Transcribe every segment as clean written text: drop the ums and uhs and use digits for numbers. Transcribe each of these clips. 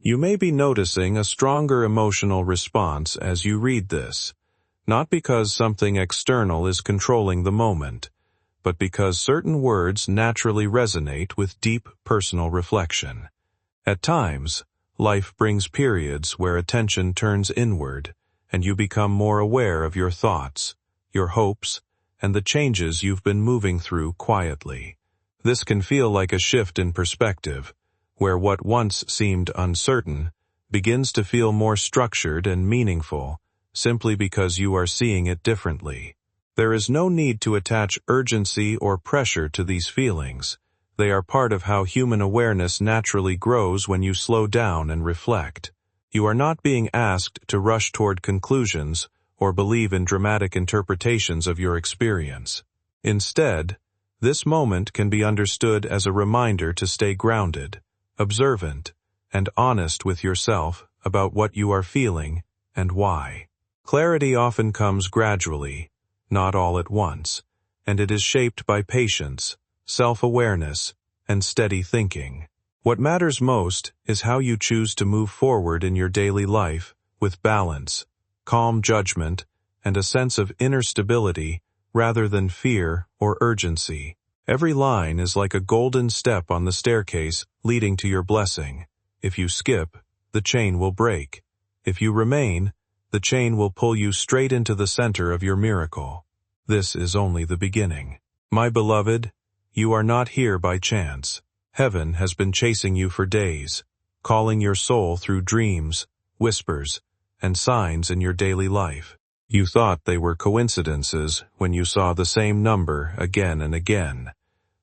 You may be noticing a stronger emotional response as you read this, not because something external is controlling the moment, but because certain words naturally resonate with deep personal reflection. At times, life brings periods where attention turns inward, and you become more aware of your thoughts, your hopes, and the changes you've been moving through quietly. This can feel like a shift in perspective, where what once seemed uncertain begins to feel more structured and meaningful, simply because you are seeing it differently. There is no need to attach urgency or pressure to these feelings. They are part of how human awareness naturally grows when you slow down and reflect. You are not being asked to rush toward conclusions or believe in dramatic interpretations of your experience. Instead, this moment can be understood as a reminder to stay grounded, observant, and honest with yourself about what you are feeling and why. Clarity often comes gradually, not all at once, and it is shaped by patience, self-awareness, and steady thinking. What matters most is how you choose to move forward in your daily life with balance, calm judgment, and a sense of inner stability rather than fear or urgency. Every line is like a golden step on the staircase leading to your blessing. If you skip, the chain will break. If you remain, the chain will pull you straight into the center of your miracle. This is only the beginning. My beloved, you are not here by chance. Heaven has been chasing you for days, calling your soul through dreams, whispers, and signs in your daily life. You thought they were coincidences when you saw the same number again and again,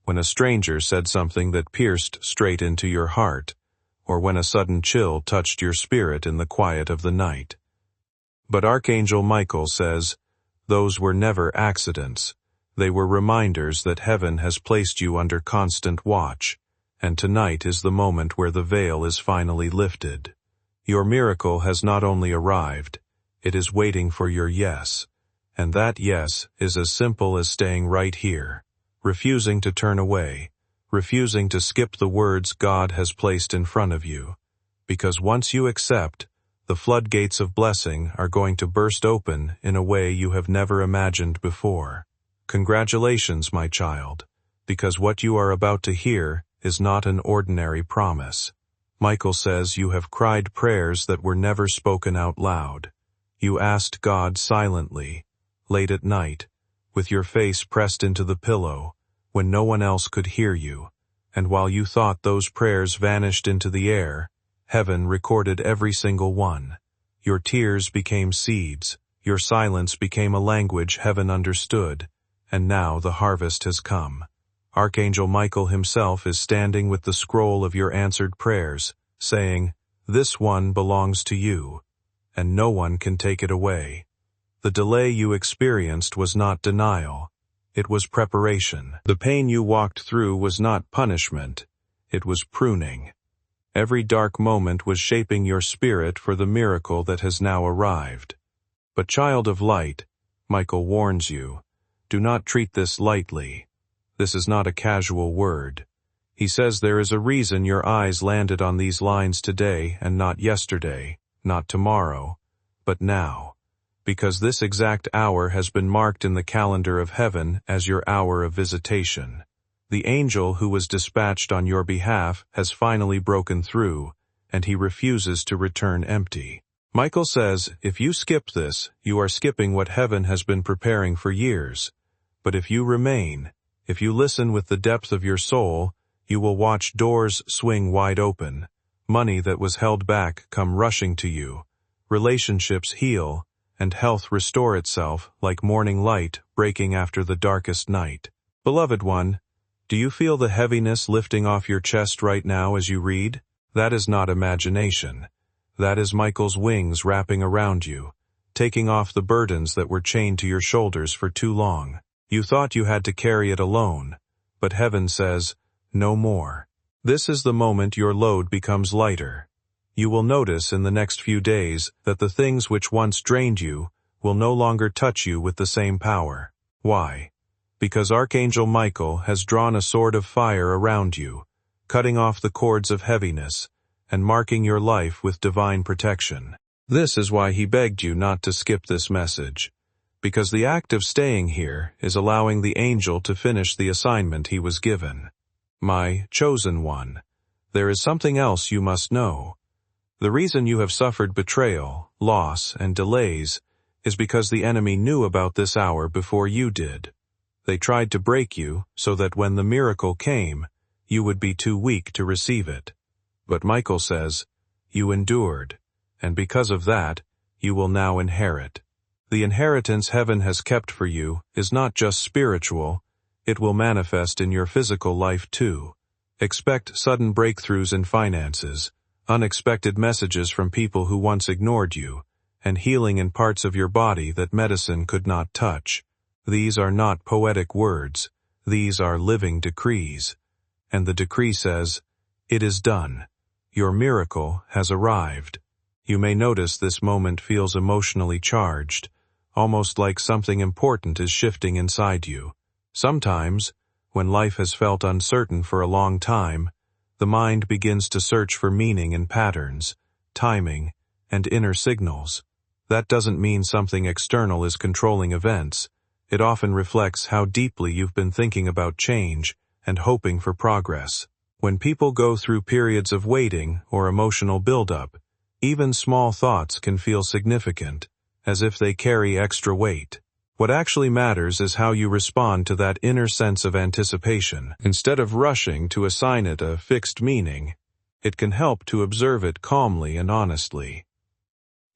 when a stranger said something that pierced straight into your heart, or when a sudden chill touched your spirit in the quiet of the night. But Archangel Michael says, those were never accidents. They were reminders that heaven has placed you under constant watch, and tonight is the moment where the veil is finally lifted. Your miracle has not only arrived, it is waiting for your yes, and that yes is as simple as staying right here, refusing to turn away, refusing to skip the words God has placed in front of you, because once you accept, the floodgates of blessing are going to burst open in a way you have never imagined before. Congratulations, my child, because what you are about to hear is not an ordinary promise. Michael says you have cried prayers that were never spoken out loud. You asked God silently, late at night, with your face pressed into the pillow, when no one else could hear you, and while you thought those prayers vanished into the air, heaven recorded every single one. Your tears became seeds, your silence became a language heaven understood, and now the harvest has come. Archangel Michael himself is standing with the scroll of your answered prayers, saying, "This one belongs to you, and no one can take it away." The delay you experienced was not denial, it was preparation. The pain you walked through was not punishment, it was pruning. Every dark moment was shaping your spirit for the miracle that has now arrived. But child of light, Michael warns you, do not treat this lightly. This is not a casual word. He says there is a reason your eyes landed on these lines today and not yesterday, not tomorrow, but now. Because this exact hour has been marked in the calendar of heaven as your hour of visitation. The angel who was dispatched on your behalf has finally broken through, and he refuses to return empty. Michael says, if you skip this, you are skipping what heaven has been preparing for years. But if you remain, if you listen with the depth of your soul, you will watch doors swing wide open, money that was held back come rushing to you, relationships heal, and health restore itself like morning light breaking after the darkest night. Beloved one, do you feel the heaviness lifting off your chest right now as you read? That is not imagination. That is Michael's wings wrapping around you, taking off the burdens that were chained to your shoulders for too long. You thought you had to carry it alone, but heaven says, no more. This is the moment your load becomes lighter. You will notice in the next few days that the things which once drained you will no longer touch you with the same power. Why? Because Archangel Michael has drawn a sword of fire around you, cutting off the cords of heaviness, and marking your life with divine protection. This is why he begged you not to skip this message, because the act of staying here is allowing the angel to finish the assignment he was given. My chosen one, there is something else you must know. The reason you have suffered betrayal, loss, and delays is because the enemy knew about this hour before you did. They tried to break you so that when the miracle came, you would be too weak to receive it. But Michael says, you endured, and because of that, you will now inherit. The inheritance heaven has kept for you is not just spiritual, it will manifest in your physical life too. Expect sudden breakthroughs in finances, unexpected messages from people who once ignored you, and healing in parts of your body that medicine could not touch. These are not poetic words, these are living decrees. And the decree says, it is done. Your miracle has arrived. You may notice this moment feels emotionally charged, almost like something important is shifting inside you. Sometimes, when life has felt uncertain for a long time, the mind begins to search for meaning in patterns, timing, and inner signals. That doesn't mean something external is controlling events. It often reflects how deeply you've been thinking about change and hoping for progress. When people go through periods of waiting or emotional buildup, even small thoughts can feel significant, as if they carry extra weight. What actually matters is how you respond to that inner sense of anticipation. Instead of rushing to assign it a fixed meaning, it can help to observe it calmly and honestly.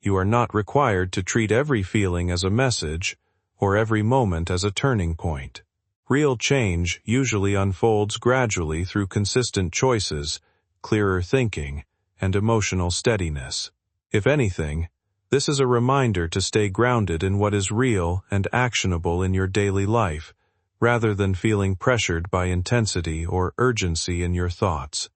You are not required to treat every feeling as a message or every moment as a turning point. Real change usually unfolds gradually through consistent choices, clearer thinking, and emotional steadiness. If anything, this is a reminder to stay grounded in what is real and actionable in your daily life, rather than feeling pressured by intensity or urgency in your thoughts.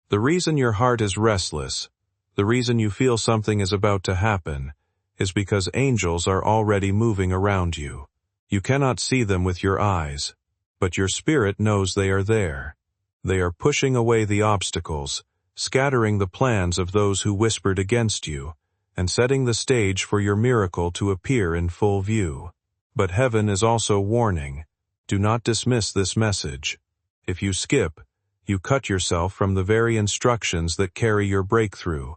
The reason your heart is restless, the reason you feel something is about to happen, is because angels are already moving around you. You cannot see them with your eyes, but your spirit knows they are there. They are pushing away the obstacles, scattering the plans of those who whispered against you, and setting the stage for your miracle to appear in full view. But heaven is also warning. Do not dismiss this message. If you skip, you cut yourself from the very instructions that carry your breakthrough.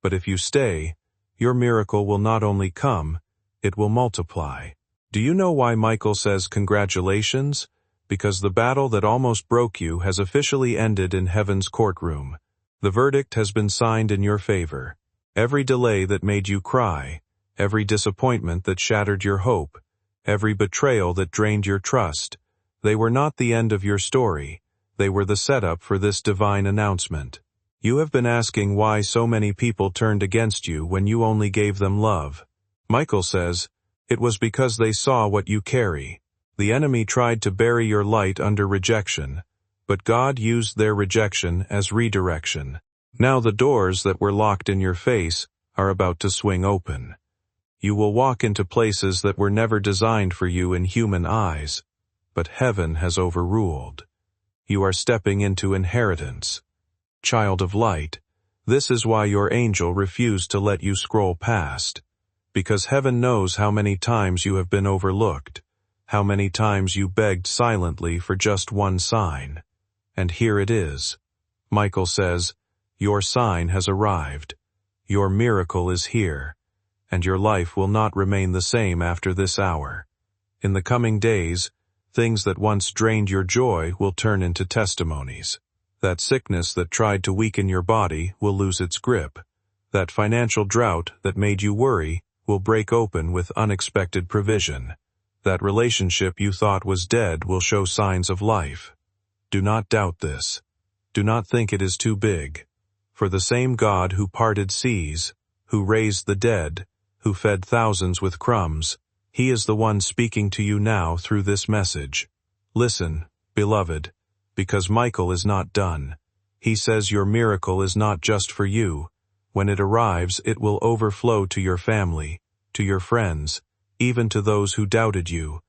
But if you stay, your miracle will not only come, it will multiply. Do you know why Michael says congratulations? Because the battle that almost broke you has officially ended in heaven's courtroom. The verdict has been signed in your favor. Every delay that made you cry, every disappointment that shattered your hope, every betrayal that drained your trust, they were not the end of your story, they were the setup for this divine announcement. You have been asking why so many people turned against you when you only gave them love. Michael says, it was because they saw what you carry. The enemy tried to bury your light under rejection, but God used their rejection as redirection. Now the doors that were locked in your face are about to swing open. You will walk into places that were never designed for you in human eyes, but heaven has overruled. You are stepping into inheritance. Child of light, this is why your angel refused to let you scroll past, because heaven knows how many times you have been overlooked, how many times you begged silently for just one sign. And here it is. Michael says, your sign has arrived. Your miracle is here, and your life will not remain the same after this hour. In the coming days, things that once drained your joy will turn into testimonies. That sickness that tried to weaken your body will lose its grip. That financial drought that made you worry will break open with unexpected provision. That relationship you thought was dead will show signs of life. Do not doubt this. Do not think it is too big. For the same God who parted seas, who raised the dead, who fed thousands with crumbs, He is the one speaking to you now through this message. Listen, beloved, because Michael is not done. He says your miracle is not just for you. When it arrives, it will overflow to your family, to your friends, even to those who doubted you.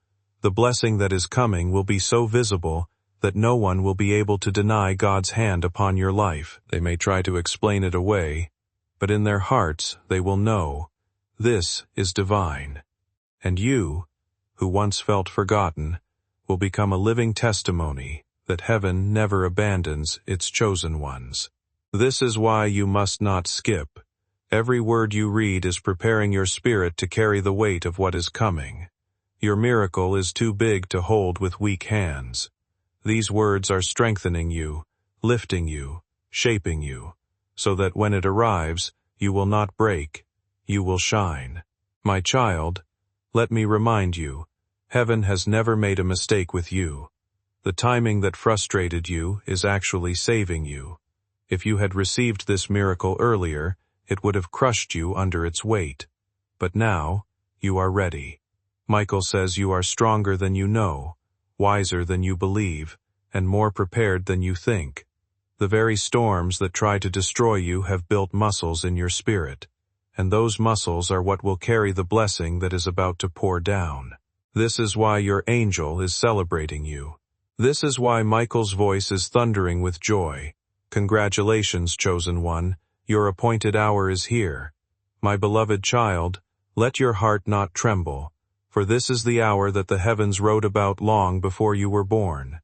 The blessing that is coming will be so visible that no one will be able to deny God's hand upon your life. They may try to explain it away, but in their hearts they will know, this is divine. And you, who once felt forgotten, will become a living testimony that heaven never abandons its chosen ones. This is why you must not skip. Every word you read is preparing your spirit to carry the weight of what is coming. Your miracle is too big to hold with weak hands. These words are strengthening you, lifting you, shaping you, so that when it arrives, you will not break, you will shine. My child, let me remind you, heaven has never made a mistake with you. The timing that frustrated you is actually saving you. If you had received this miracle earlier, it would have crushed you under its weight. But now, you are ready. Michael says you are stronger than you know, wiser than you believe, and more prepared than you think. The very storms that try to destroy you have built muscles in your spirit, and those muscles are what will carry the blessing that is about to pour down. This is why your angel is celebrating you. This is why Michael's voice is thundering with joy. Congratulations, chosen one. Your appointed hour is here. My beloved child, let your heart not tremble, for this is the hour that the heavens wrote about long before you were born.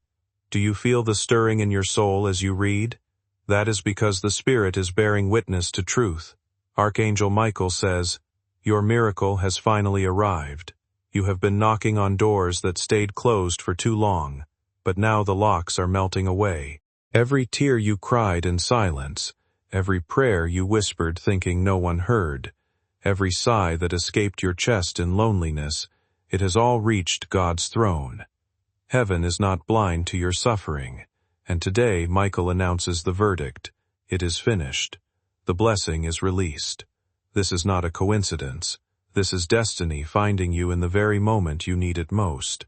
Do you feel the stirring in your soul as you read? That is because the Spirit is bearing witness to truth. Archangel Michael says, your miracle has finally arrived. You have been knocking on doors that stayed closed for too long, but now the locks are melting away. Every tear you cried in silence, every prayer you whispered thinking no one heard, every sigh that escaped your chest in loneliness, it has all reached God's throne. Heaven is not blind to your suffering, and today Michael announces the verdict. It is finished. The blessing is released. This is not a coincidence. This is destiny finding you in the very moment you need it most.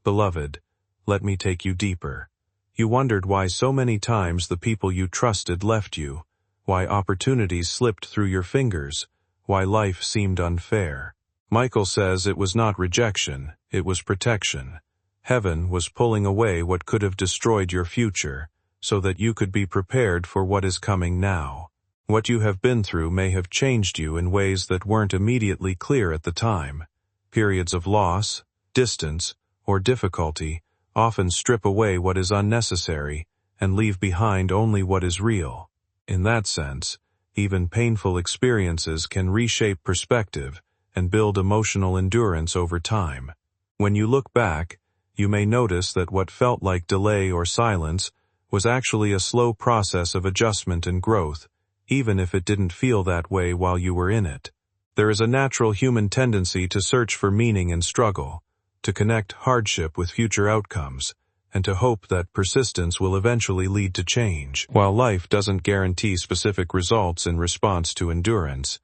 Beloved, let me take you deeper. You wondered why so many times the people you trusted left you, why opportunities slipped through your fingers, why life seemed unfair. Michael says it was not rejection, it was protection. Heaven was pulling away what could have destroyed your future, so that you could be prepared for what is coming now. What you have been through may have changed you in ways that weren't immediately clear at the time. Periods of loss, distance, or difficulty often strip away what is unnecessary and leave behind only what is real. In that sense, even painful experiences can reshape perspective and build emotional endurance over time. When you look back, you may notice that what felt like delay or silence was actually a slow process of adjustment and growth, even if it didn't feel that way while you were in it. There is a natural human tendency to search for meaning in struggle, to connect hardship with future outcomes, and to hope that persistence will eventually lead to change. While life doesn't guarantee specific results in response to endurance,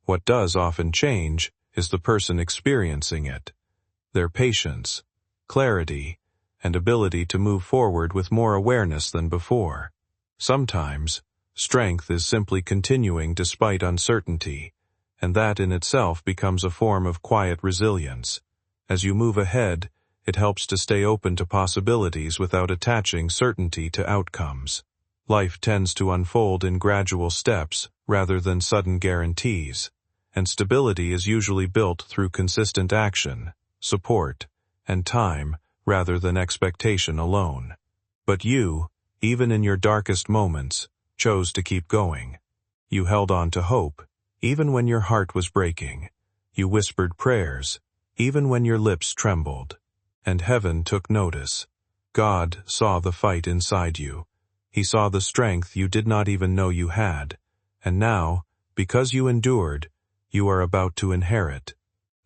what does often change is the person experiencing it. Their patience, clarity, and ability to move forward with more awareness than before. Sometimes, strength is simply continuing despite uncertainty, and that in itself becomes a form of quiet resilience. As you move ahead, it helps to stay open to possibilities without attaching certainty to outcomes. Life tends to unfold in gradual steps rather than sudden guarantees, and stability is usually built through consistent action, support, and time rather than expectation alone. But you, even in your darkest moments, chose to keep going. You held on to hope, even when your heart was breaking. You whispered prayers, even when your lips trembled. And heaven took notice. God saw the fight inside you. He saw the strength you did not even know you had. And now, because you endured, you are about to inherit.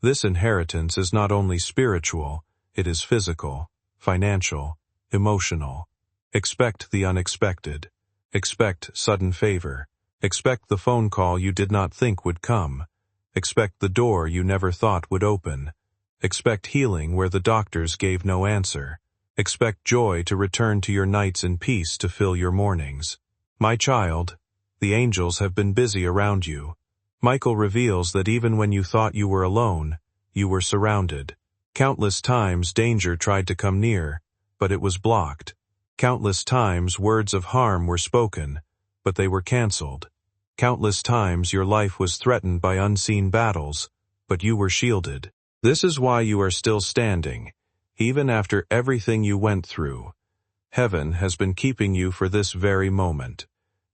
This inheritance is not only spiritual, it is physical, financial, emotional. Expect the unexpected. Expect sudden favor. Expect the phone call you did not think would come. Expect the door you never thought would open. Expect healing where the doctors gave no answer. Expect joy to return to your nights and peace to fill your mornings. My child, the angels have been busy around you. Michael reveals that even when you thought you were alone, you were surrounded. Countless times danger tried to come near, but it was blocked. Countless times words of harm were spoken, but they were cancelled. Countless times your life was threatened by unseen battles, but you were shielded. This is why you are still standing, even after everything you went through. Heaven has been keeping you for this very moment.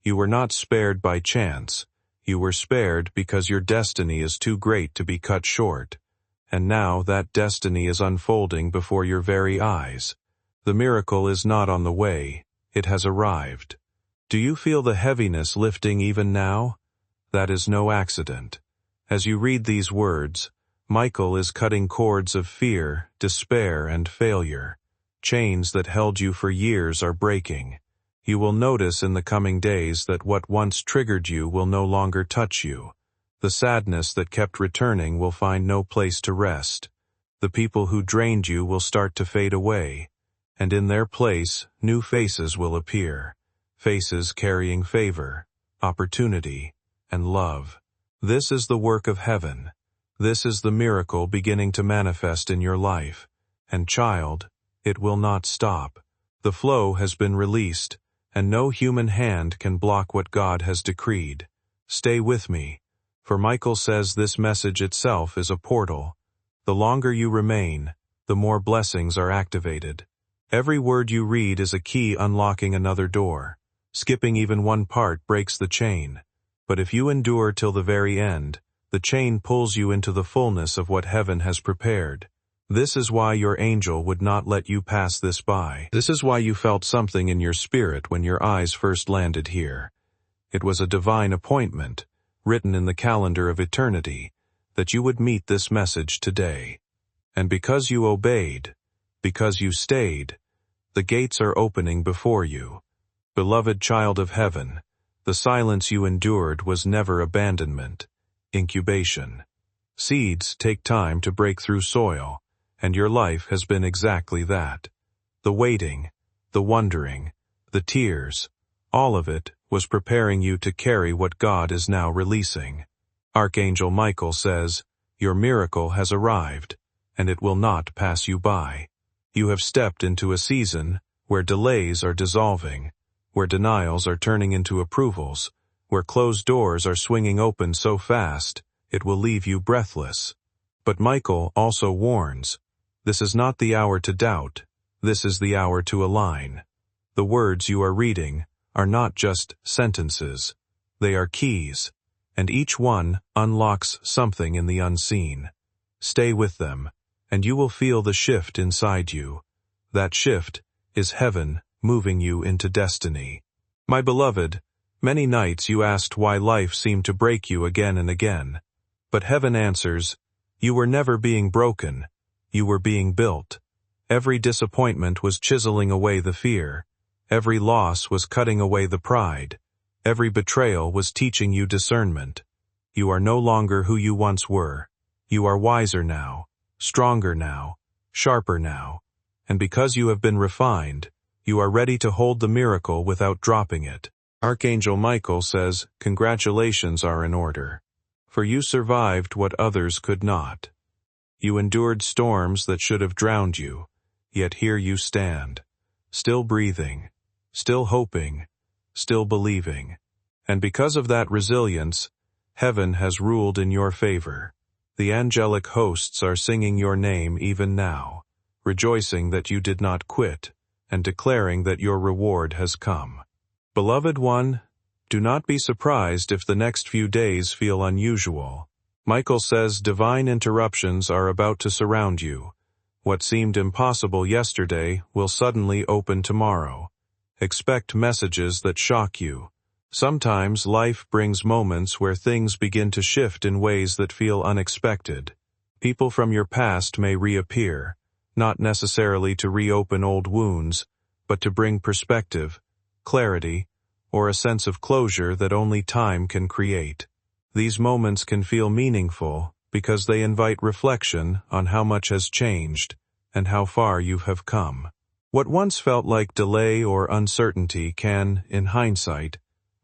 You were not spared by chance. You were spared because your destiny is too great to be cut short. And now that destiny is unfolding before your very eyes. The miracle is not on the way, it has arrived. Do you feel the heaviness lifting even now? That is no accident. As you read these words, Michael is cutting cords of fear, despair, and failure. Chains that held you for years are breaking. You will notice in the coming days that what once triggered you will no longer touch you. The sadness that kept returning will find no place to rest. The people who drained you will start to fade away. And in their place, new faces will appear. Faces carrying favor, opportunity, and love. This is the work of heaven. This is the miracle beginning to manifest in your life. And child, it will not stop. The flow has been released, and no human hand can block what God has decreed. Stay with me, for Michael says this message itself is a portal. The longer you remain, the more blessings are activated. Every word you read is a key unlocking another door. Skipping even one part breaks the chain. But if you endure till the very end, the chain pulls you into the fullness of what heaven has prepared. This is why your angel would not let you pass this by. This is why you felt something in your spirit when your eyes first landed here. It was a divine appointment, written in the calendar of eternity, that you would meet this message today. And because you obeyed, because you stayed, the gates are opening before you. Beloved child of heaven, the silence you endured was never abandonment, incubation. Seeds take time to break through soil, and your life has been exactly that. The waiting, the wondering, the tears, all of it was preparing you to carry what God is now releasing. Archangel Michael says, your miracle has arrived, and it will not pass you by. You have stepped into a season where delays are dissolving, where denials are turning into approvals, where closed doors are swinging open so fast, it will leave you breathless. But Michael also warns, this is not the hour to doubt, this is the hour to align. The words you are reading are not just sentences, they are keys, and each one unlocks something in the unseen. Stay with them, and you will feel the shift inside you. That shift is heaven moving you into destiny. My beloved, many nights you asked why life seemed to break you again and again. But heaven answers, you were never being broken, you were being built. Every disappointment was chiseling away the fear. Every loss was cutting away the pride. Every betrayal was teaching you discernment. You are no longer who you once were. You are wiser now, stronger now, sharper now. And because you have been refined, you are ready to hold the miracle without dropping it. Archangel Michael says, congratulations are in order. For you survived what others could not. You endured storms that should have drowned you, yet here you stand, still breathing, still hoping, still believing. And because of that resilience, heaven has ruled in your favor. The angelic hosts are singing your name even now, rejoicing that you did not quit, and declaring that your reward has come. Beloved one, do not be surprised if the next few days feel unusual. Michael says divine interruptions are about to surround you. What seemed impossible yesterday will suddenly open tomorrow. Expect messages that shock you. Sometimes life brings moments where things begin to shift in ways that feel unexpected. People from your past may reappear, not necessarily to reopen old wounds, but to bring perspective, clarity, or a sense of closure that only time can create. These moments can feel meaningful because they invite reflection on how much has changed and how far you have come. What once felt like delay or uncertainty can, in hindsight,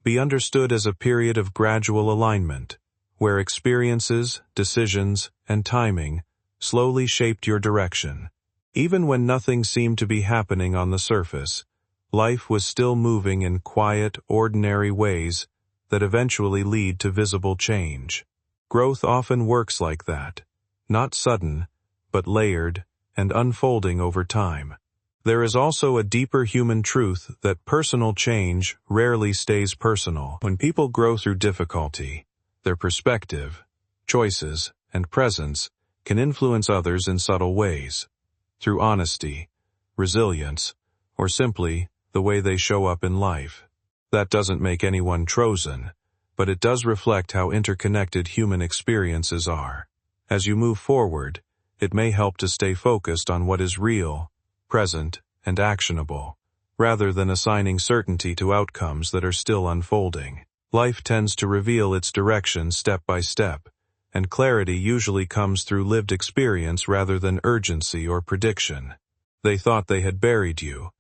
be understood as a period of gradual alignment, where experiences, decisions, and timing slowly shaped your direction. Even when nothing seemed to be happening on the surface, Life was still moving in quiet, ordinary ways that eventually lead to visible change. Growth often works like that, not sudden, but layered and unfolding over time. There is also a deeper human truth that personal change rarely stays personal. When people grow through difficulty, their perspective, choices, and presence can influence others in subtle ways, through honesty, resilience, or simply the way they show up in life. That doesn't make anyone chosen, but it does reflect how interconnected human experiences are. As you move forward, it may help to stay focused on what is real, present, and actionable, rather than assigning certainty to outcomes that are still unfolding. Life tends to reveal its direction step by step, and clarity usually comes through lived experience rather than urgency or prediction. They thought they had buried you,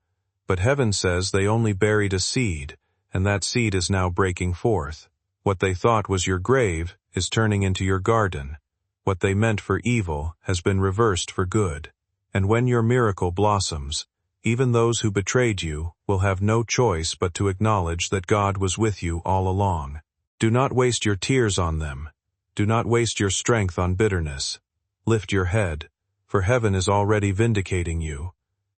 but heaven says they only buried a seed, and that seed is now breaking forth. What they thought was your grave is turning into your garden. What they meant for evil has been reversed for good. And when your miracle blossoms, even those who betrayed you will have no choice but to acknowledge that God was with you all along. Do not waste your tears on them. Do not waste your strength on bitterness. Lift your head, for heaven is already vindicating you.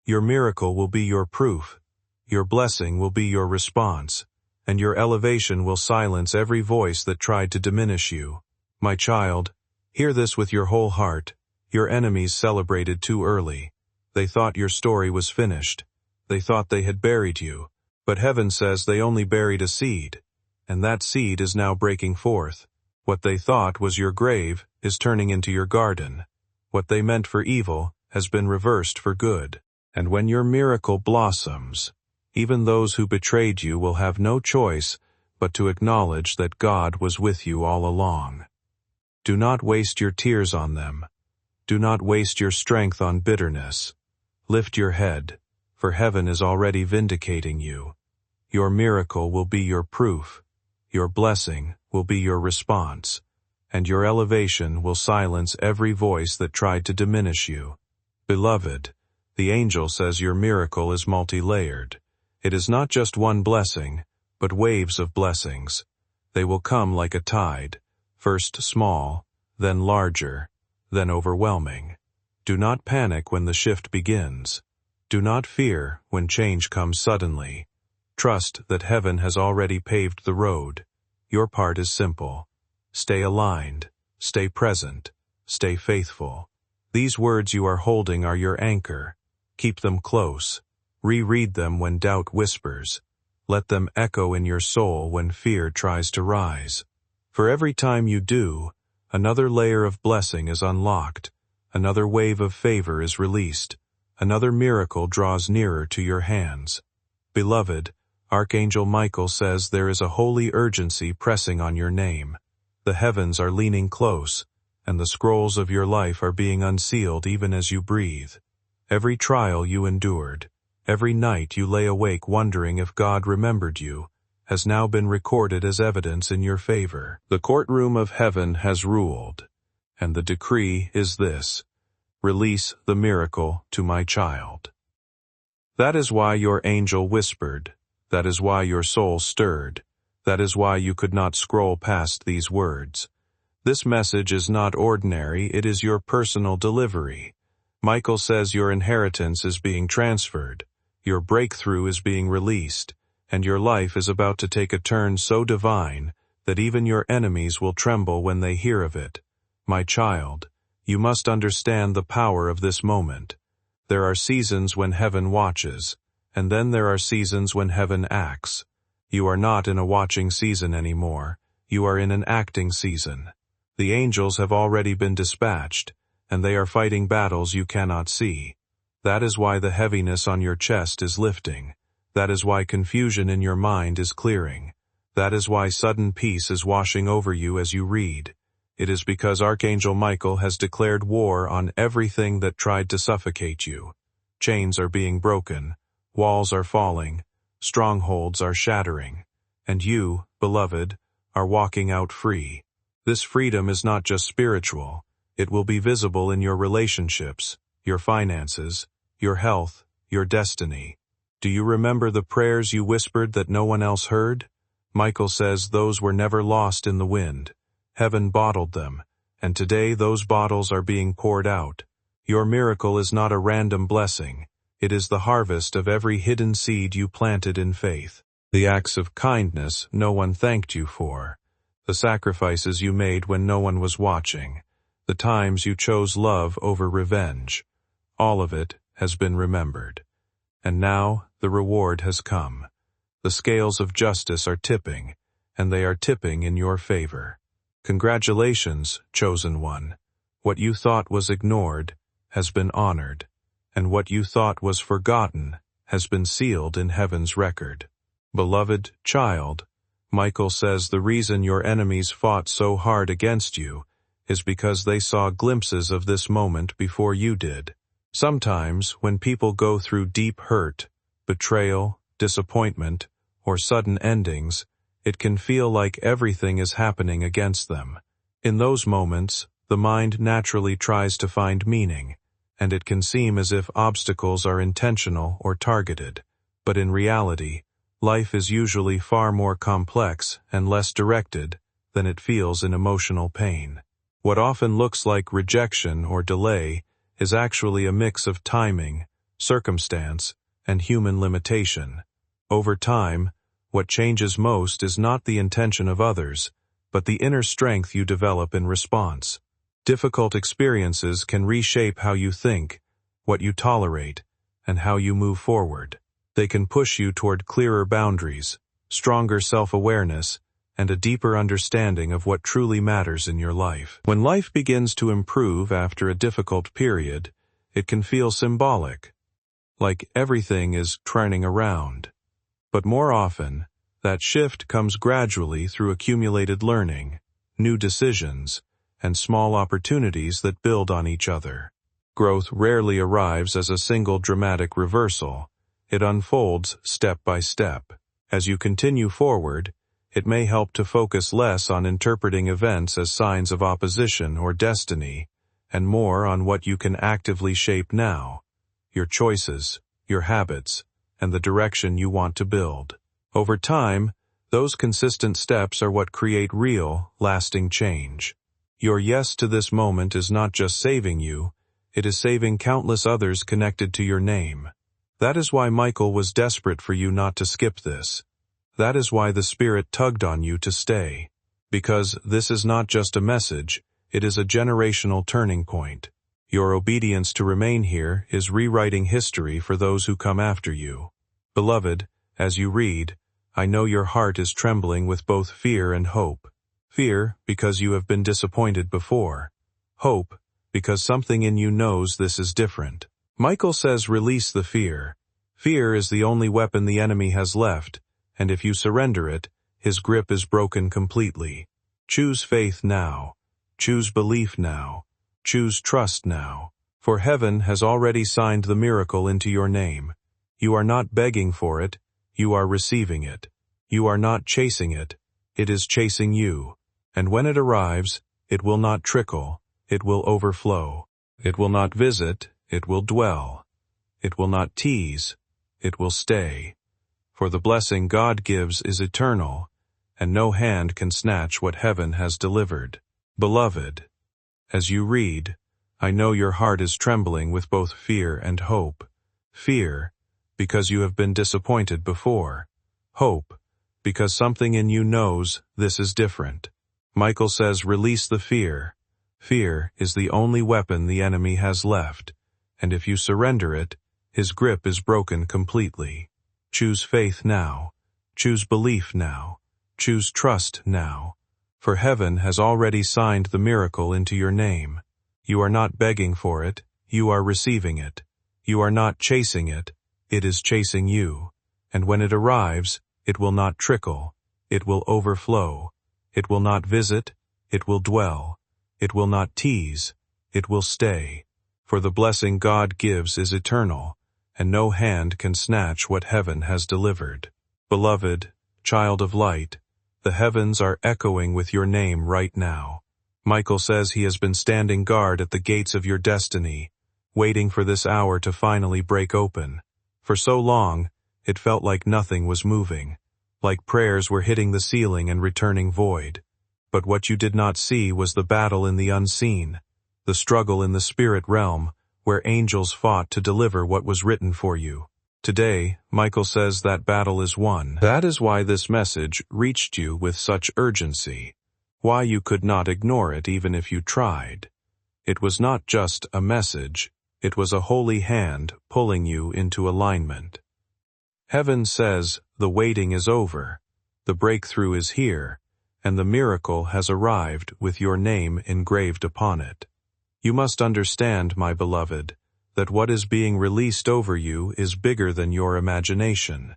Your miracle will be your proof. Your blessing will be your response, and your elevation will silence every voice that tried to diminish you. My child, hear this with your whole heart. Your enemies celebrated too early. They thought your story was finished. They thought they had buried you. But heaven says they only buried a seed, and that seed is now breaking forth. What they thought was your grave is turning into your garden. What they meant for evil has been reversed for good. And when your miracle blossoms, even those who betrayed you will have no choice but to acknowledge that God was with you all along. Do not waste your tears on them. Do not waste your strength on bitterness. Lift your head, for heaven is already vindicating you. Your miracle will be your proof. Your blessing will be your response, and your elevation will silence every voice that tried to diminish you. Beloved, the angel says your miracle is multi-layered. It is not just one blessing, but waves of blessings. They will come like a tide, first small, then larger, then overwhelming. Do not panic when the shift begins. Do not fear when change comes suddenly. Trust that heaven has already paved the road. Your part is simple. Stay aligned, stay present, stay faithful. These words you are holding are your anchor. Keep them close. Reread them when doubt whispers. Let them echo in your soul when fear tries to rise. For every time you do, another layer of blessing is unlocked. Another wave of favor is released. Another miracle draws nearer to your hands. Beloved, Archangel Michael says there is a holy urgency pressing on your name. The heavens are leaning close, and the scrolls of your life are being unsealed even as you breathe. Every trial you endured, every night you lay awake wondering if God remembered you, has now been recorded as evidence in your favor. The courtroom of heaven has ruled, and the decree is this: release the miracle to my child. That is why your angel whispered. That is why your soul stirred. That is why you could not scroll past these words. This message is not ordinary, it is your personal delivery. Michael says your inheritance is being transferred, your breakthrough is being released, and your life is about to take a turn so divine that even your enemies will tremble when they hear of it. My child, you must understand the power of this moment. There are seasons when heaven watches, and then there are seasons when heaven acts. You are not in a watching season anymore, you are in an acting season. The angels have already been dispatched, and they are fighting battles you cannot see. That is why the heaviness on your chest is lifting. That is why confusion in your mind is clearing. That is why sudden peace is washing over you as you read. It is because Archangel Michael has declared war on everything that tried to suffocate you. Chains are being broken, walls are falling, strongholds are shattering, and you, beloved, are walking out free. This freedom is not just spiritual. It will be visible in your relationships, your finances, your health, your destiny. Do you remember the prayers you whispered that no one else heard? Michael says those were never lost in the wind. Heaven bottled them, and today those bottles are being poured out. Your miracle is not a random blessing. It is the harvest of every hidden seed you planted in faith. The acts of kindness no one thanked you for. The sacrifices you made when no one was watching. The times you chose love over revenge. All of it has been remembered. And now the reward has come. The scales of justice are tipping, and they are tipping in your favor. Congratulations, chosen one. What you thought was ignored has been honored, and what you thought was forgotten has been sealed in heaven's record. Beloved child, Michael says the reason your enemies fought so hard against you is because they saw glimpses of this moment before you did. Sometimes, when people go through deep hurt, betrayal, disappointment, or sudden endings, it can feel like everything is happening against them. In those moments, the mind naturally tries to find meaning, and it can seem as if obstacles are intentional or targeted. But in reality, life is usually far more complex and less directed than it feels in emotional pain. What often looks like rejection or delay is actually a mix of timing, circumstance, and human limitation. Over time, what changes most is not the intention of others, but the inner strength you develop in response. Difficult experiences can reshape how you think, what you tolerate, and how you move forward. They can push you toward clearer boundaries, stronger self-awareness, and a deeper understanding of what truly matters in your life. When life begins to improve after a difficult period, it can feel symbolic, like everything is turning around. But more often, that shift comes gradually through accumulated learning, new decisions, and small opportunities that build on each other. Growth rarely arrives as a single dramatic reversal. It unfolds step by step. As you continue forward, it may help to focus less on interpreting events as signs of opposition or destiny, and more on what you can actively shape now, your choices, your habits, and the direction you want to build. Over time, those consistent steps are what create real, lasting change. Your yes to this moment is not just saving you, it is saving countless others connected to your name. That is why Michael was desperate for you not to skip this. That is why the Spirit tugged on you to stay. Because this is not just a message, it is a generational turning point. Your obedience to remain here is rewriting history for those who come after you. Beloved, as you read, I know your heart is trembling with both fear and hope. Fear, because you have been disappointed before. Hope, because something in you knows this is different. Michael says release the fear. Fear is the only weapon the enemy has left, and if you surrender it, his grip is broken completely. Choose faith now. Choose belief now. Choose trust now. For heaven has already signed the miracle into your name. You are not begging for it, you are receiving it. You are not chasing it, it is chasing you. And when it arrives, it will not trickle, it will overflow. It will not visit, it will dwell. It will not tease, it will stay. For the blessing God gives is eternal, and no hand can snatch what heaven has delivered. Beloved, as you read, I know your heart is trembling with both fear and hope. Fear, because you have been disappointed before. Hope, because something in you knows this is different. Michael says release the fear. Fear is the only weapon the enemy has left, and if you surrender it, his grip is broken completely. Choose faith now. Choose belief now. Choose trust now. For heaven has already signed the miracle into your name. You are not begging for it, you are receiving it. You are not chasing it, it is chasing you. And when it arrives, it will not trickle, it will overflow. It will not visit, it will dwell. It will not tease, it will stay. For the blessing God gives is eternal, and no hand can snatch what heaven has delivered. Beloved, child of light, the heavens are echoing with your name right now. Michael says he has been standing guard at the gates of your destiny, waiting for this hour to finally break open. For so long, It felt like nothing was moving, like prayers were hitting the ceiling and returning void. But what you did not see was the battle in the unseen, the struggle in the spirit realm, where angels fought to deliver what was written for you. Today, Michael says that battle is won. That is why this message reached you with such urgency, why you could not ignore it even if you tried. It was not just a message, it was a holy hand pulling you into alignment. Heaven says, the waiting is over, the breakthrough is here, and the miracle has arrived with your name engraved upon it. You must understand, my beloved, that what is being released over you is bigger than your imagination.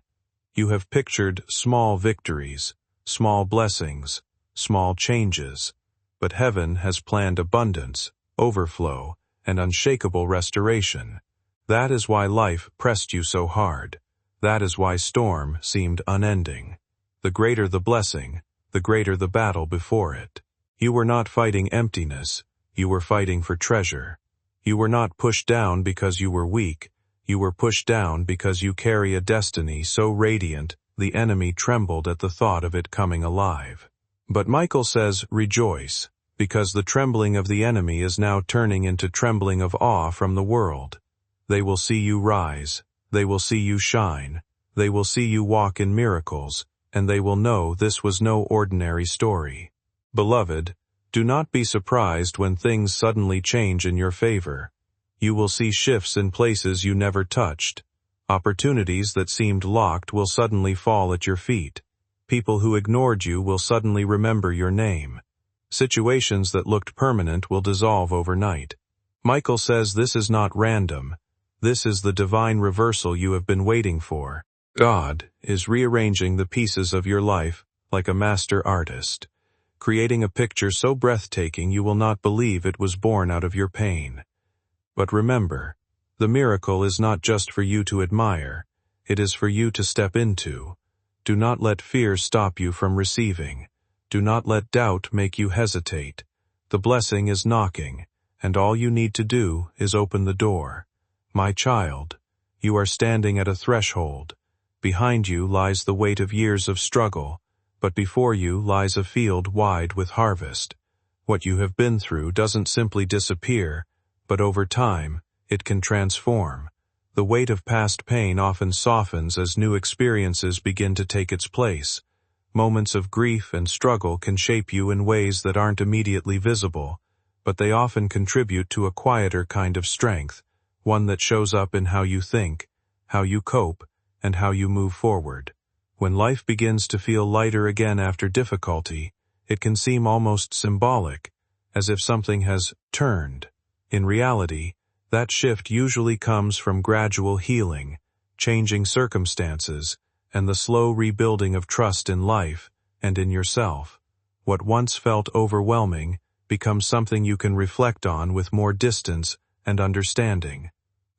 You have pictured small victories, small blessings, small changes, but heaven has planned abundance, overflow, and unshakable restoration. That is why life pressed you so hard. That is why storm seemed unending. The greater the blessing, the greater the battle before it. You were not fighting emptiness, you were fighting for treasure. You were not pushed down because you were weak, you were pushed down because you carry a destiny so radiant the enemy trembled at the thought of it coming alive. But Michael says, rejoice, because the trembling of the enemy is now turning into trembling of awe from the world. They will see you rise, they will see you shine, they will see you walk in miracles, and they will know this was no ordinary story. Beloved, do not be surprised when things suddenly change in your favor. You will see shifts in places you never touched. Opportunities that seemed locked will suddenly fall at your feet. People who ignored you will suddenly remember your name. Situations that looked permanent will dissolve overnight. Michael says this is not random. This is the divine reversal you have been waiting for. God is rearranging the pieces of your life like a master artist, creating a picture so breathtaking you will not believe it was born out of your pain. But remember, the miracle is not just for you to admire, it is for you to step into. Do not let fear stop you from receiving. Do not let doubt make you hesitate. The blessing is knocking, and all you need to do is open the door. My child, you are standing at a threshold. Behind you lies the weight of years of struggle, but before you lies a field wide with harvest. What you have been through doesn't simply disappear, but over time, it can transform. The weight of past pain often softens as new experiences begin to take its place. Moments of grief and struggle can shape you in ways that aren't immediately visible, but they often contribute to a quieter kind of strength, one that shows up in how you think, how you cope, and how you move forward. When life begins to feel lighter again after difficulty, it can seem almost symbolic, as if something has turned. In reality, that shift usually comes from gradual healing, changing circumstances, and the slow rebuilding of trust in life and in yourself. What once felt overwhelming becomes something you can reflect on with more distance and understanding.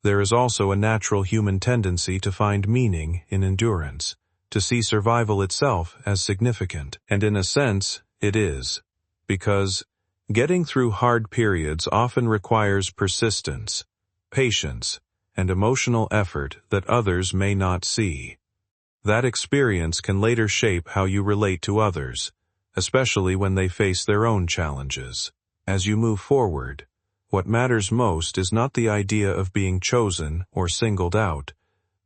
There is also a natural human tendency to find meaning in endurance, to see survival itself as significant. And in a sense, it is. Because getting through hard periods often requires persistence, patience, and emotional effort that others may not see. That experience can later shape how you relate to others, especially when they face their own challenges. As you move forward, what matters most is not the idea of being chosen or singled out,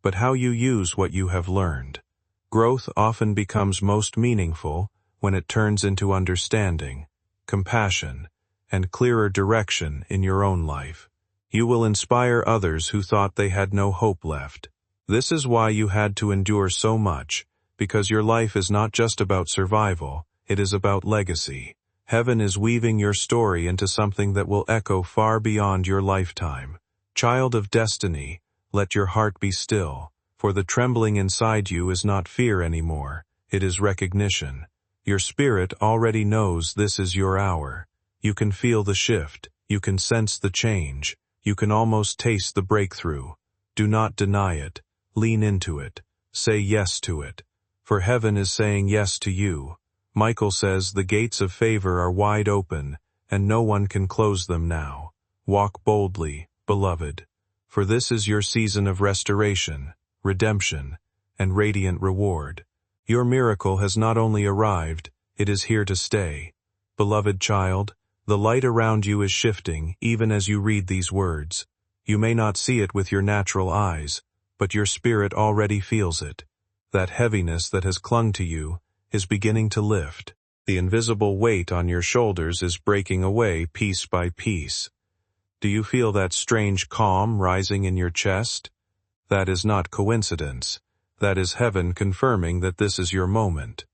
but how you use what you have learned. Growth often becomes most meaningful when it turns into understanding, compassion, and clearer direction in your own life. You will inspire others who thought they had no hope left. This is why you had to endure so much, because your life is not just about survival, it is about legacy. Heaven is weaving your story into something that will echo far beyond your lifetime. Child of destiny, let your heart be still, for the trembling inside you is not fear anymore, it is recognition. Your spirit already knows this is your hour. You can feel the shift, you can sense the change, you can almost taste the breakthrough. Do not deny it, lean into it, say yes to it, for heaven is saying yes to you. Michael says the gates of favor are wide open, and no one can close them now. Walk boldly, beloved, for this is your season of restoration, redemption, and radiant reward. Your miracle has not only arrived, it is here to stay. Beloved child, the light around you is shifting even as you read these words. You may not see it with your natural eyes, but your spirit already feels it. That heaviness that has clung to you is beginning to lift. The invisible weight on your shoulders is breaking away piece by piece. Do you feel that strange calm rising in your chest? That is not coincidence. That is heaven confirming that this is your moment.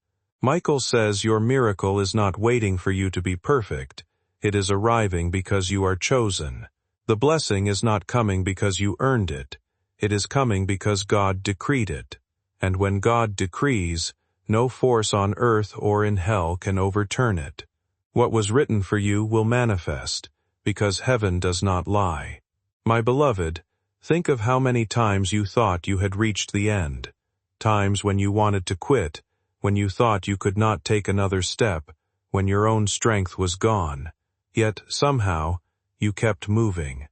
Michael says your miracle is not waiting for you to be perfect. It is arriving because you are chosen. The blessing is not coming because you earned it. It is coming because God decreed it. And when God decrees, no force on earth or in hell can overturn it. What was written for you will manifest, because heaven does not lie. My beloved, think of how many times you thought you had reached the end. Times when you wanted to quit, when you thought you could not take another step, when your own strength was gone. Yet, somehow, you kept moving.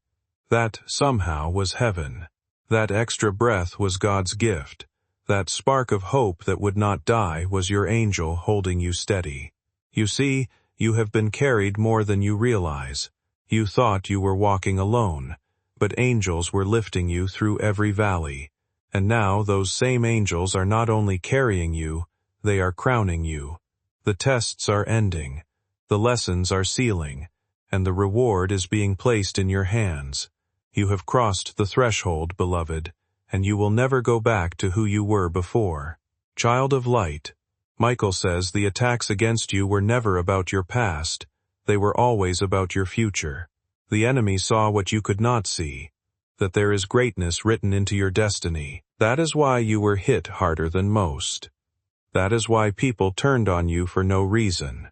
That somehow was heaven. That extra breath was God's gift. That spark of hope that would not die was your angel holding you steady. You see, you have been carried more than you realize. You thought you were walking alone, but angels were lifting you through every valley. And now those same angels are not only carrying you, they are crowning you. The tests are ending, the lessons are sealing, and the reward is being placed in your hands. You have crossed the threshold, beloved, and you will never go back to who you were before. Child of light, Michael says the attacks against you were never about your past, they were always about your future. The enemy saw what you could not see, that there is greatness written into your destiny. That is why you were hit harder than most. That is why people turned on you for no reason.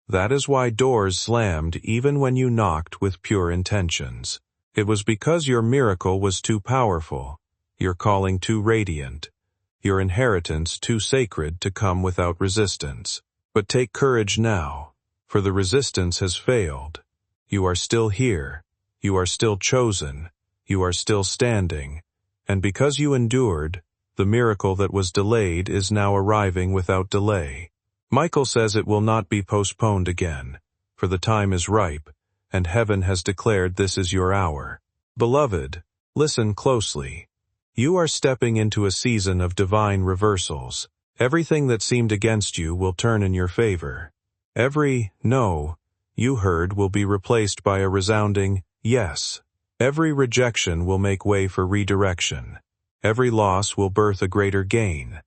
That is why doors slammed even when you knocked with pure intentions. It was because your miracle was too powerful, your calling too radiant, your inheritance too sacred to come without resistance. But take courage now, for the resistance has failed. You are still here, you are still chosen, you are still standing, and because you endured, the miracle that was delayed is now arriving without delay. Michael says it will not be postponed again, for the time is ripe, and heaven has declared this is your hour. Beloved, listen closely. You are stepping into a season of divine reversals. Everything that seemed against you will turn in your favor. Every no you heard will be replaced by a resounding yes. Every rejection will make way for redirection. Every loss will birth a greater gain.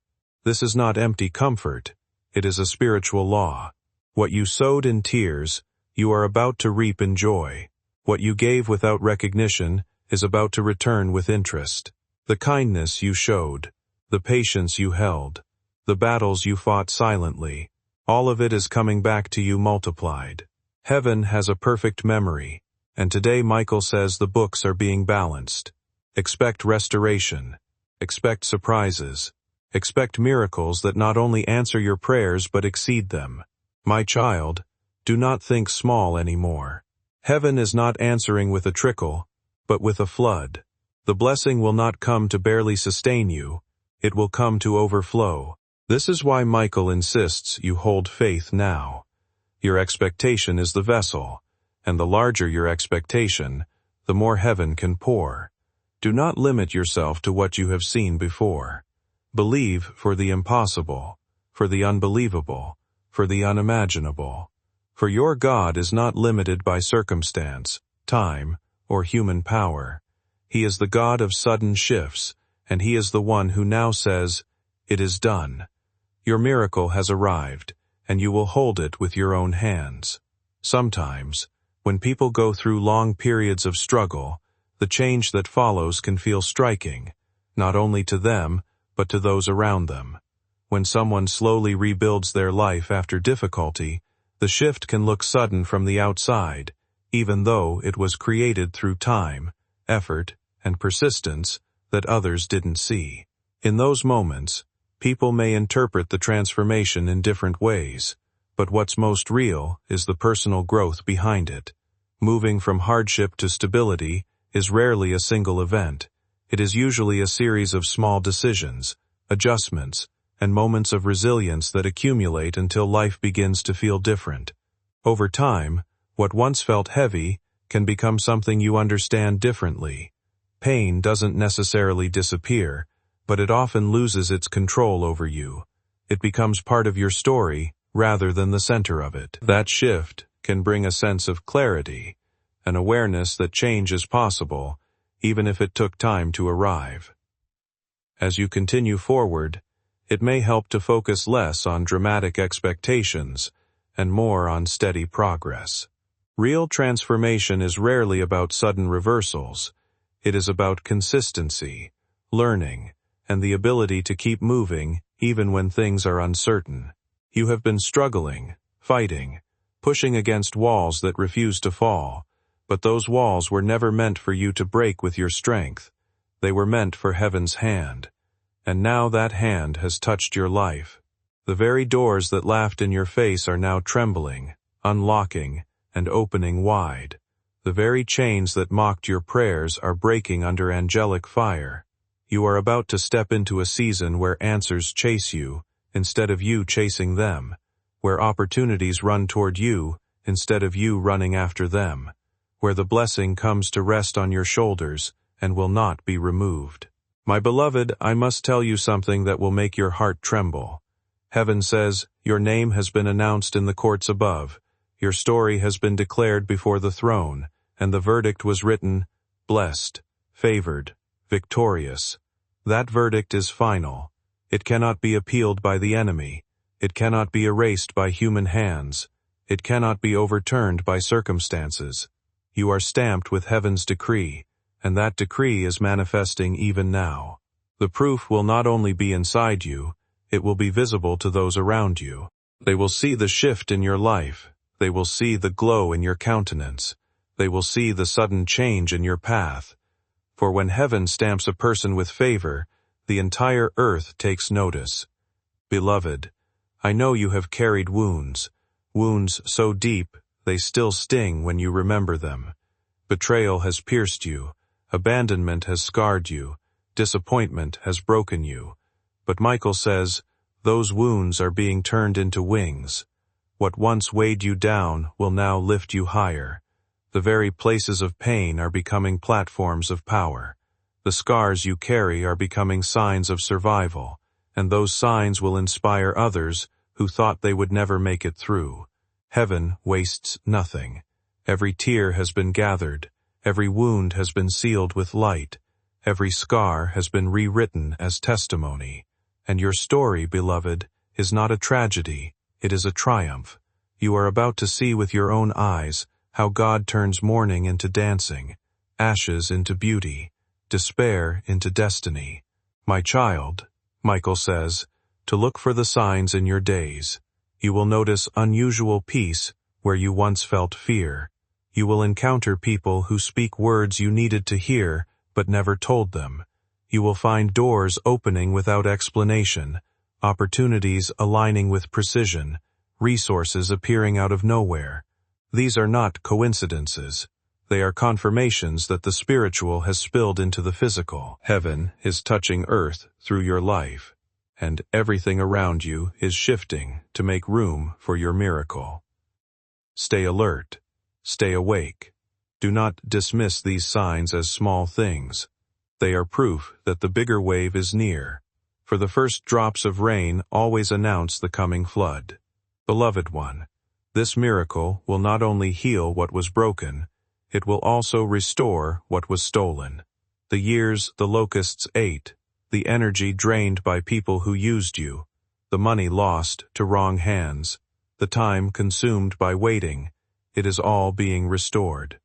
This is not empty comfort. It is a spiritual law. What you sowed in tears, you are about to reap in joy. What you gave without recognition is about to return with interest. The kindness you showed, the patience you held, the battles you fought silently, all of it is coming back to you multiplied. Heaven has a perfect memory, and today Michael says the books are being balanced. Expect restoration. Expect surprises. Expect miracles that not only answer your prayers but exceed them. My child, do not think small anymore. Heaven is not answering with a trickle, but with a flood. The blessing will not come to barely sustain you, it will come to overflow. This is why Michael insists you hold faith now. Your expectation is the vessel, and the larger your expectation, the more heaven can pour. Do not limit yourself to what you have seen before. Believe for the impossible, for the unbelievable, for the unimaginable. For your God is not limited by circumstance, time, or human power. He is the God of sudden shifts, and He is the one who now says, "It is done." Your miracle has arrived, and you will hold it with your own hands. Sometimes, when people go through long periods of struggle, the change that follows can feel striking, not only to them, but to those around them. When someone slowly rebuilds their life after difficulty, the shift can look sudden from the outside, even though it was created through time, effort, and persistence that others didn't see. In those moments, people may interpret the transformation in different ways, but what's most real is the personal growth behind it. Moving from hardship to stability is rarely a single event. It is usually a series of small decisions, adjustments, and moments of resilience that accumulate until life begins to feel different. Over time, what once felt heavy can become something you understand differently. Pain doesn't necessarily disappear, but it often loses its control over you. It becomes part of your story rather than the center of it. That shift can bring a sense of clarity, an awareness that change is possible, even if it took time to arrive. As you continue forward, it may help to focus less on dramatic expectations and more on steady progress. Real transformation is rarely about sudden reversals. It is about consistency, learning, and the ability to keep moving even when things are uncertain. You have been struggling, fighting, pushing against walls that refuse to fall, but those walls were never meant for you to break with your strength. They were meant for heaven's hand. And now that hand has touched your life. The very doors that laughed in your face are now trembling, unlocking, and opening wide. The very chains that mocked your prayers are breaking under angelic fire. You are about to step into a season where answers chase you, instead of you chasing them, where opportunities run toward you, instead of you running after them, where the blessing comes to rest on your shoulders and will not be removed. My beloved, I must tell you something that will make your heart tremble. Heaven says, your name has been announced in the courts above, your story has been declared before the throne, and the verdict was written, blessed, favored, victorious. That verdict is final. It cannot be appealed by the enemy. It cannot be erased by human hands. It cannot be overturned by circumstances. You are stamped with heaven's decree, and that decree is manifesting even now. The proof will not only be inside you, it will be visible to those around you. They will see the shift in your life. They will see the glow in your countenance. They will see the sudden change in your path. For when heaven stamps a person with favor, the entire earth takes notice. Beloved, I know you have carried wounds so deep they still sting when you remember them. Betrayal has pierced you. Abandonment has scarred you, disappointment has broken you. But Michael says, those wounds are being turned into wings. What once weighed you down will now lift you higher. The very places of pain are becoming platforms of power. The scars you carry are becoming signs of survival, and those signs will inspire others who thought they would never make it through. Heaven wastes nothing. Every tear has been gathered. Every wound has been sealed with light. Every scar has been rewritten as testimony. And your story, beloved, is not a tragedy, it is a triumph. You are about to see with your own eyes how God turns mourning into dancing, ashes into beauty, despair into destiny. My child, Michael says, to look for the signs in your days. You will notice unusual peace where you once felt fear. You will encounter people who speak words you needed to hear but never told them. You will find doors opening without explanation, opportunities aligning with precision, resources appearing out of nowhere. These are not coincidences. They are confirmations that the spiritual has spilled into the physical. Heaven is touching earth through your life, and everything around you is shifting to make room for your miracle. Stay alert. Stay awake. Do not dismiss these signs as small things. They are proof that the bigger wave is near. For the first drops of rain always announce the coming flood. Beloved one, this miracle will not only heal what was broken, it will also restore what was stolen. The years the locusts ate, the energy drained by people who used you, the money lost to wrong hands, the time consumed by waiting, it is all being restored.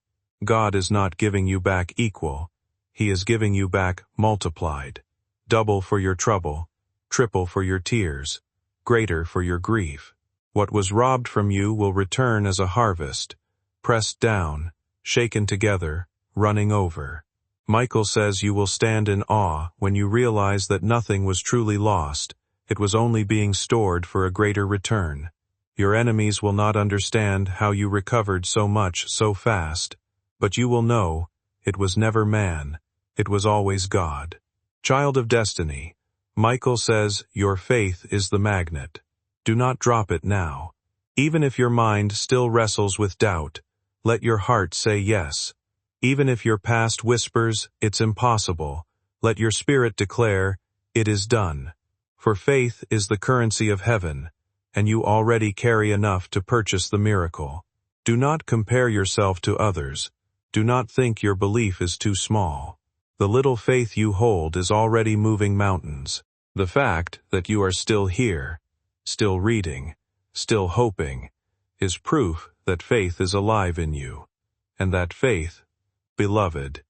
God is not giving you back equal. He is giving you back multiplied. Double for your trouble, triple for your tears, greater for your grief. What was robbed from you will return as a harvest, pressed down, shaken together, running over. Michael says you will stand in awe when you realize that nothing was truly lost. It was only being stored for a greater return. Your enemies will not understand how you recovered so much so fast, but you will know it was never man, it was always God. Child of destiny, Michael says, your faith is the magnet. Do not drop it now. Even if your mind still wrestles with doubt, let your heart say yes. Even if your past whispers, it's impossible, let your spirit declare, it is done. For faith is the currency of heaven, and you already carry enough to purchase the miracle. Do not compare yourself to others. Do not think your belief is too small. The little faith you hold is already moving mountains. The fact that you are still here, still reading, still hoping, is proof that faith is alive in you, and that faith, beloved,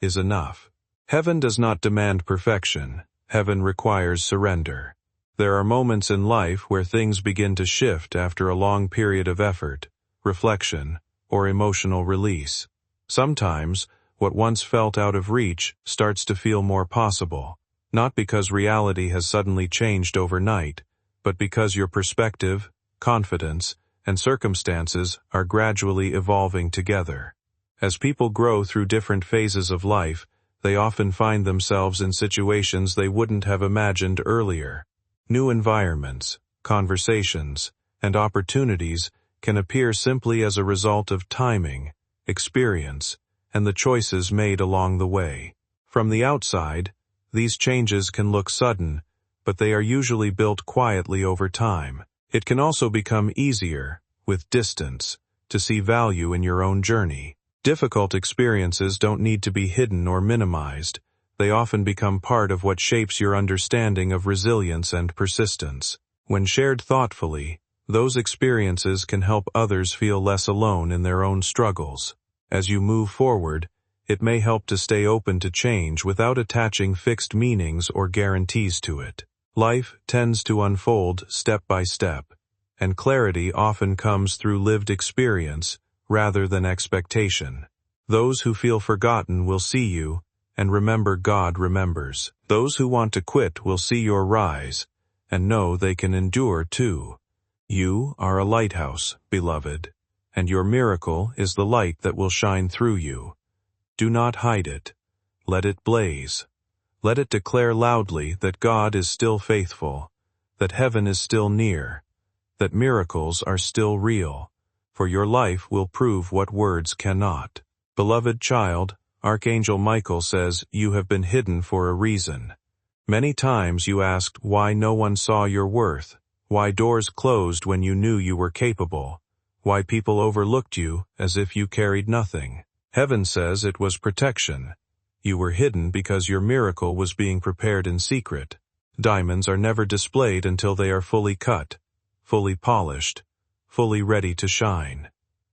is enough. Heaven does not demand perfection. Heaven requires surrender. There are moments in life where things begin to shift after a long period of effort, reflection, or emotional release. Sometimes, what once felt out of reach starts to feel more possible, not because reality has suddenly changed overnight, but because your perspective, confidence, and circumstances are gradually evolving together. As people grow through different phases of life, they often find themselves in situations they wouldn't have imagined earlier. New environments, conversations, and opportunities can appear simply as a result of timing, experience, and the choices made along the way. From the outside, these changes can look sudden, but they are usually built quietly over time. It can also become easier, with distance, to see value in your own journey. Difficult experiences don't need to be hidden or minimized. They often become part of what shapes your understanding of resilience and persistence. When shared thoughtfully, those experiences can help others feel less alone in their own struggles. As you move forward, it may help to stay open to change without attaching fixed meanings or guarantees to it. Life tends to unfold step by step, and clarity often comes through lived experience rather than expectation. Those who feel forgotten will see you, and remember God remembers. Those who want to quit will see your rise, and know they can endure too. You are a lighthouse, beloved, and your miracle is the light that will shine through you. Do not hide it. Let it blaze. Let it declare loudly that God is still faithful, that heaven is still near, that miracles are still real, for your life will prove what words cannot. Beloved child, Archangel Michael says you have been hidden for a reason. Many times you asked why no one saw your worth, why doors closed when you knew you were capable, why people overlooked you as if you carried nothing. Heaven says it was protection. You were hidden because your miracle was being prepared in secret. Diamonds are never displayed until they are fully cut, fully polished, fully ready to shine.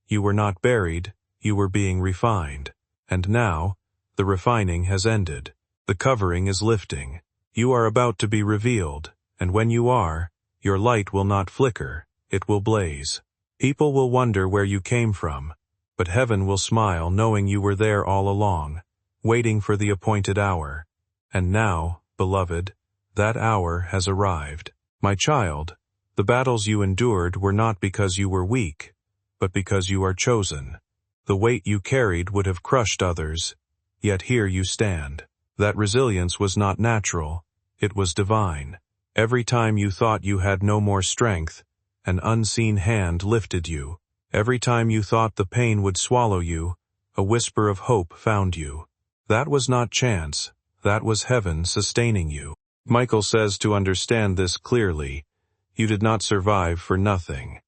You were not buried, you were being refined. And now, the refining has ended. The covering is lifting. You are about to be revealed, and when you are, your light will not flicker, it will blaze. People will wonder where you came from, but heaven will smile knowing you were there all along, waiting for the appointed hour. And now, beloved, that hour has arrived. My child, the battles you endured were not because you were weak, but because you are chosen. The weight you carried would have crushed others, yet here you stand. That resilience was not natural, it was divine. Every time you thought you had no more strength, an unseen hand lifted you. Every time you thought the pain would swallow you, a whisper of hope found you. That was not chance, that was heaven sustaining you. Michael says to understand this clearly, you did not survive for nothing.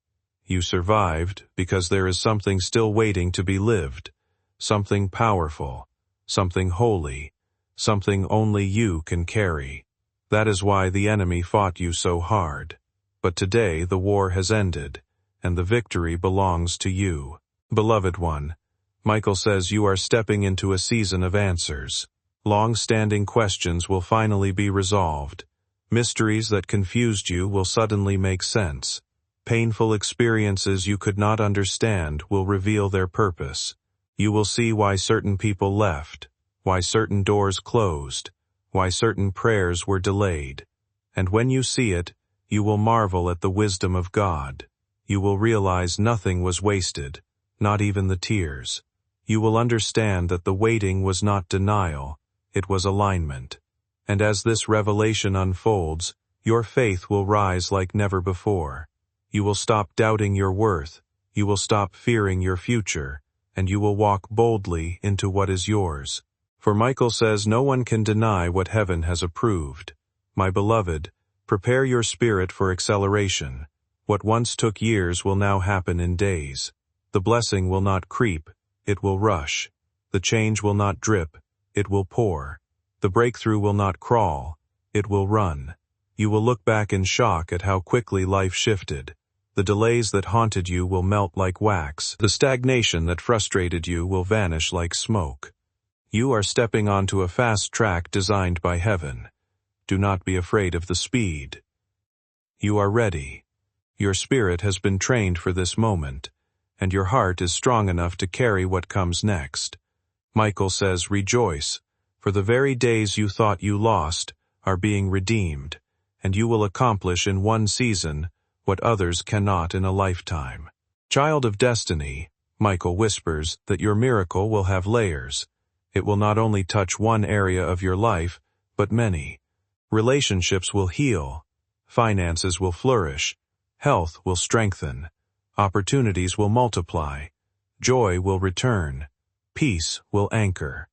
You survived because there is something still waiting to be lived, something powerful, something holy, something only you can carry. That is why the enemy fought you so hard. But today the war has ended, and the victory belongs to you. Beloved one, Michael says you are stepping into a season of answers. Long-standing questions will finally be resolved. Mysteries that confused you will suddenly make sense. Painful experiences you could not understand will reveal their purpose. You will see why certain people left, why certain doors closed, why certain prayers were delayed. And when you see it, you will marvel at the wisdom of God. You will realize nothing was wasted, not even the tears. You will understand that the waiting was not denial, it was alignment. And as this revelation unfolds, your faith will rise like never before. You will stop doubting your worth, you will stop fearing your future, and you will walk boldly into what is yours. For Michael says no one can deny what heaven has approved. My beloved, prepare your spirit for acceleration. What once took years will now happen in days. The blessing will not creep, it will rush. The change will not drip, it will pour. The breakthrough will not crawl, it will run. You will look back in shock at how quickly life shifted. The delays that haunted you will melt like wax. The stagnation that frustrated you will vanish like smoke. You are stepping onto a fast track designed by heaven. Do not be afraid of the speed. You are ready. Your spirit has been trained for this moment, and your heart is strong enough to carry what comes next. Michael says, rejoice, for the very days you thought you lost are being redeemed, and you will accomplish in one season what others cannot in a lifetime. Child of destiny, Michael whispers that your miracle will have layers. It will not only touch one area of your life, but many. Relationships will heal, finances will flourish, health will strengthen, opportunities will multiply, joy will return, peace will anchor.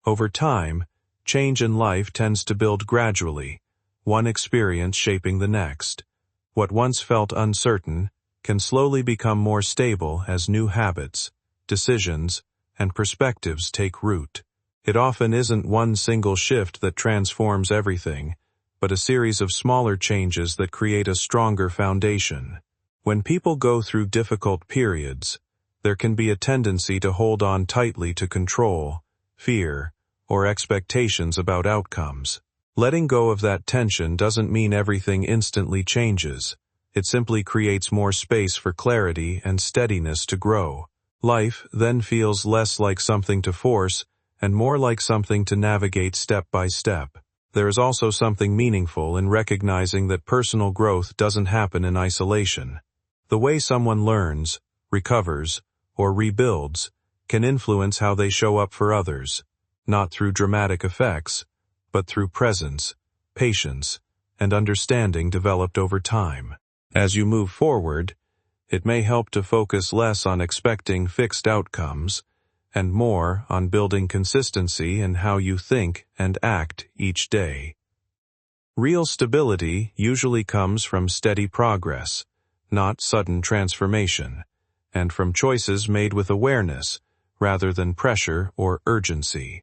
Over time, change in life tends to build gradually, one experience shaping the next. What once felt uncertain can slowly become more stable as new habits, decisions, and perspectives take root. It often isn't one single shift that transforms everything, but a series of smaller changes that create a stronger foundation. When people go through difficult periods, there can be a tendency to hold on tightly to control, fear, or expectations about outcomes. Letting go of that tension doesn't mean everything instantly changes. It simply creates more space for clarity and steadiness to grow. Life then feels less like something to force and more like something to navigate step by step. There is also something meaningful in recognizing that personal growth doesn't happen in isolation. The way someone learns, recovers, or rebuilds can influence how they show up for others, not through dramatic effects, but through presence, patience, and understanding developed over time. As you move forward, it may help to focus less on expecting fixed outcomes and more on building consistency in how you think and act each day. Real stability usually comes from steady progress, not sudden transformation, and from choices made with awareness rather than pressure or urgency.